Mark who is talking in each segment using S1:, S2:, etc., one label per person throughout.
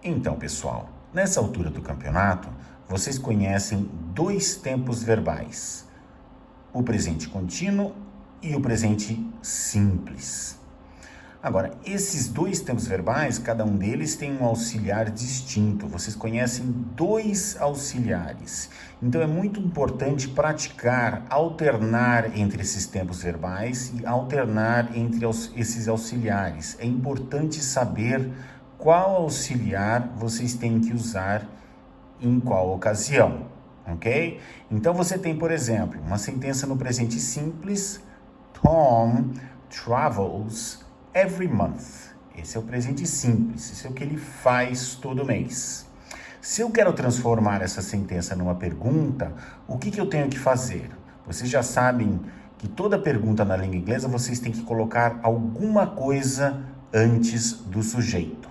S1: Então, pessoal, nessa altura do campeonato, vocês conhecem dois tempos verbais: o presente contínuo e o presente simples. Agora, esses dois tempos verbais, cada um deles tem um auxiliar distinto. Vocês conhecem dois auxiliares. Então, é muito importante praticar, alternar entre esses tempos verbais e alternar entre esses auxiliares. É importante saber qual auxiliar vocês têm que usar em qual ocasião, ok? Então, você tem, por exemplo, uma sentença no presente simples: Tom travels every month. Esse é o presente simples, isso é o que ele faz todo mês. Se eu quero transformar essa sentença numa pergunta, o que eu tenho que fazer? Vocês já sabem que toda pergunta na língua inglesa vocês têm que colocar alguma coisa antes do sujeito.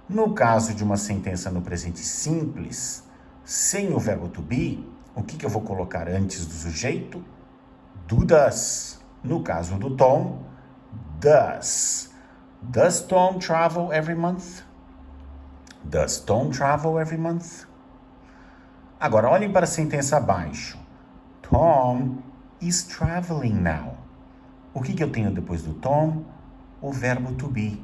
S1: No caso de uma sentença no presente simples, sem o verbo to be, o que eu vou colocar antes do sujeito? Do does. No caso do Tom, does. Does Tom travel every month? Does Tom travel every month? Agora, olhem para a sentença abaixo. Tom is traveling now. O que eu tenho depois do Tom? O verbo to be.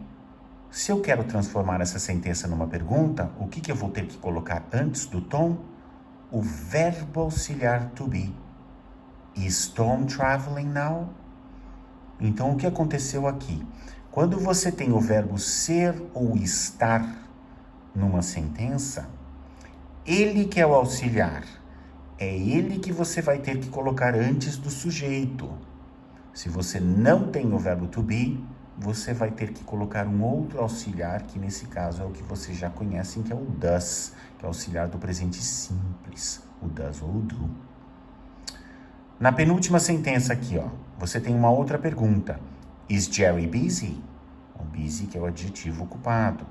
S1: Se eu quero transformar essa sentença numa pergunta, o que eu vou ter que colocar antes do Tom? O verbo auxiliar to be. Is Tom traveling now? Então, o que aconteceu aqui? Quando você tem o verbo ser ou estar numa sentença, ele que é o auxiliar. É ele que você vai ter que colocar antes do sujeito. Se você não tem o verbo to be, você vai ter que colocar um outro auxiliar, que nesse caso é o que vocês já conhecem, que é o does, que é o auxiliar do presente simples, o does ou o do. Na penúltima sentença aqui, você tem uma outra pergunta. Is Jerry busy? O busy, que é o adjetivo ocupado.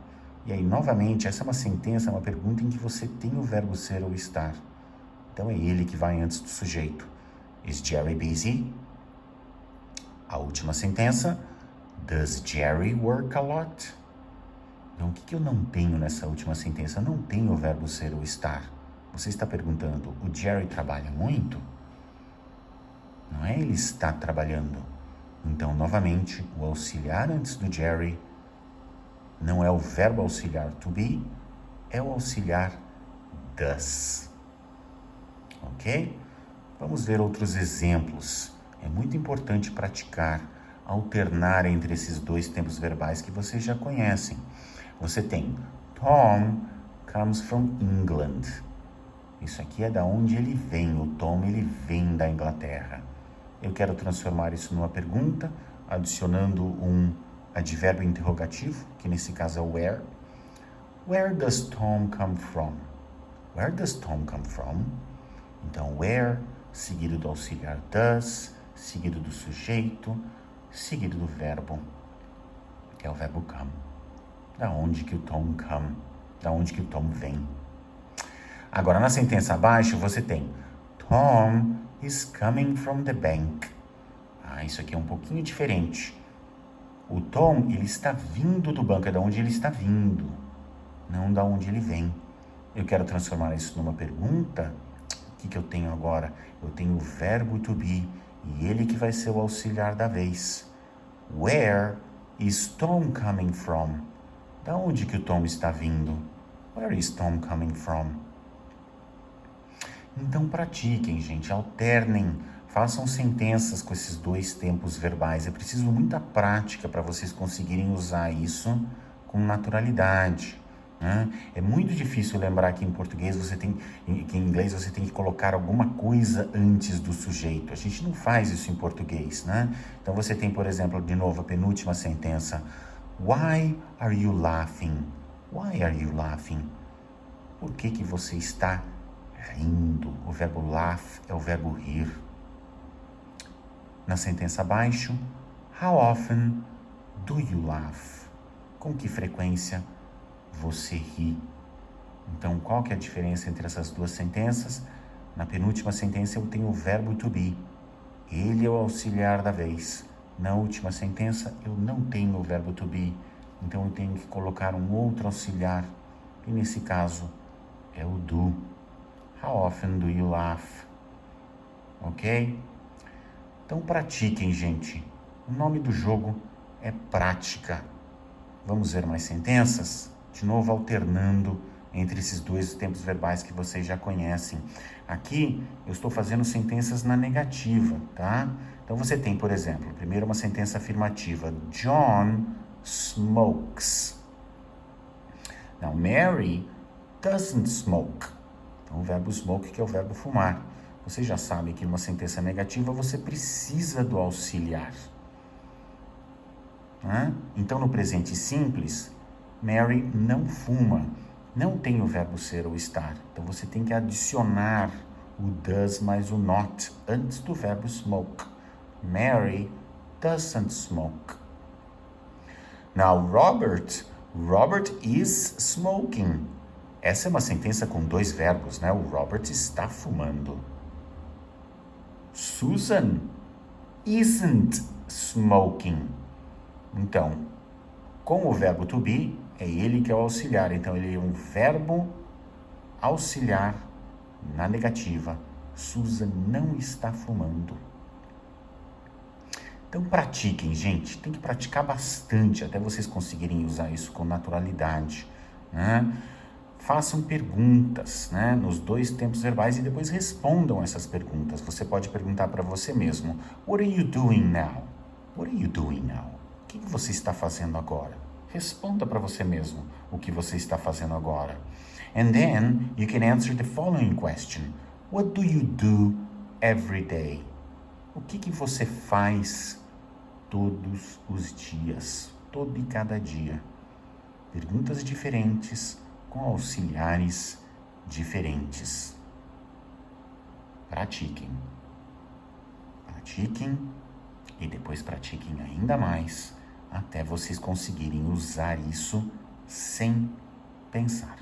S1: E aí, novamente, essa é uma sentença, uma pergunta em que você tem o verbo ser ou estar. Então, é ele que vai antes do sujeito. Is Jerry busy? A última sentença. Does Jerry work a lot? Então, o que eu não tenho nessa última sentença? Eu não tenho o verbo ser ou estar. Você está perguntando, o Jerry trabalha muito? Não é ele está trabalhando. Então, novamente, o auxiliar antes do Jerry não é o verbo auxiliar to be, é o auxiliar does. Ok? Vamos ver outros exemplos. É muito importante praticar, alternar entre esses dois tempos verbais que vocês já conhecem. Você tem Tom comes from England. Isso aqui é da onde ele vem. O Tom, ele vem da Inglaterra. Eu quero transformar isso numa pergunta, adicionando um advérbio interrogativo, que nesse caso é where. Where does Tom come from? Where does Tom come from? Então, where, seguido do auxiliar does, seguido do sujeito, seguido do verbo, que é o verbo come. Da onde que o Tom come? Da onde que o Tom vem? Agora, na sentença abaixo, você tem Tom is coming from the bank. Isso aqui é um pouquinho diferente. O Tom, ele está vindo do banco, é da onde ele está vindo, não da onde ele vem. Eu quero transformar isso numa pergunta. O que eu tenho agora? Eu tenho o verbo to be, e ele que vai ser o auxiliar da vez. Where is Tom coming from? Da onde que o Tom está vindo? Where is Tom coming from? Então pratiquem, gente, alternem, façam sentenças com esses dois tempos verbais. É preciso muita prática para vocês conseguirem usar isso com naturalidade, né? É muito difícil lembrar que em português que em inglês você tem que colocar alguma coisa antes do sujeito. A gente não faz isso em português, né? Então você tem, por exemplo, de novo a penúltima sentença. Why are you laughing? Why are you laughing? Por que você está rindo? O verbo laugh é o verbo rir. Na sentença abaixo, how often do you laugh? Com que frequência você ri? Então, qual que é a diferença entre essas duas sentenças? Na penúltima sentença eu tenho o verbo to be. Ele é o auxiliar da vez. Na última sentença eu não tenho o verbo to be. Então eu tenho que colocar um outro auxiliar e nesse caso é o do. How often do you laugh? Ok? Então pratiquem, gente. O nome do jogo é prática. Vamos ver mais sentenças? De novo, alternando entre esses dois tempos verbais que vocês já conhecem. Aqui, eu estou fazendo sentenças na negativa, tá? Então, você tem, por exemplo, primeiro uma sentença afirmativa. John smokes. Now, Mary doesn't smoke. Então, o verbo smoke, que é o verbo fumar. Você já sabe que numa sentença negativa, você precisa do auxiliar. Então, no presente simples, Mary não fuma. Não tem o verbo ser ou estar. Então, você tem que adicionar o does mais o not antes do verbo smoke. Mary doesn't smoke. Now, Robert is smoking. Essa é uma sentença com dois verbos, né? O Robert está fumando. Susan isn't smoking. Então, com o verbo to be, é ele que é o auxiliar. Então, ele é um verbo auxiliar na negativa. Susan não está fumando. Então, pratiquem, gente. Tem que praticar bastante até vocês conseguirem usar isso com naturalidade, né? Façam perguntas, né, nos dois tempos verbais e depois respondam essas perguntas. Você pode perguntar para você mesmo. What are you doing now? What are you doing now? O que você está fazendo agora? Responda para você mesmo o que você está fazendo agora. And then you can answer the following question. What do you do every day? O que você faz todos os dias? Todo e cada dia. Perguntas diferentes com auxiliares diferentes. Pratiquem. Pratiquem e depois pratiquem ainda mais até vocês conseguirem usar isso sem pensar.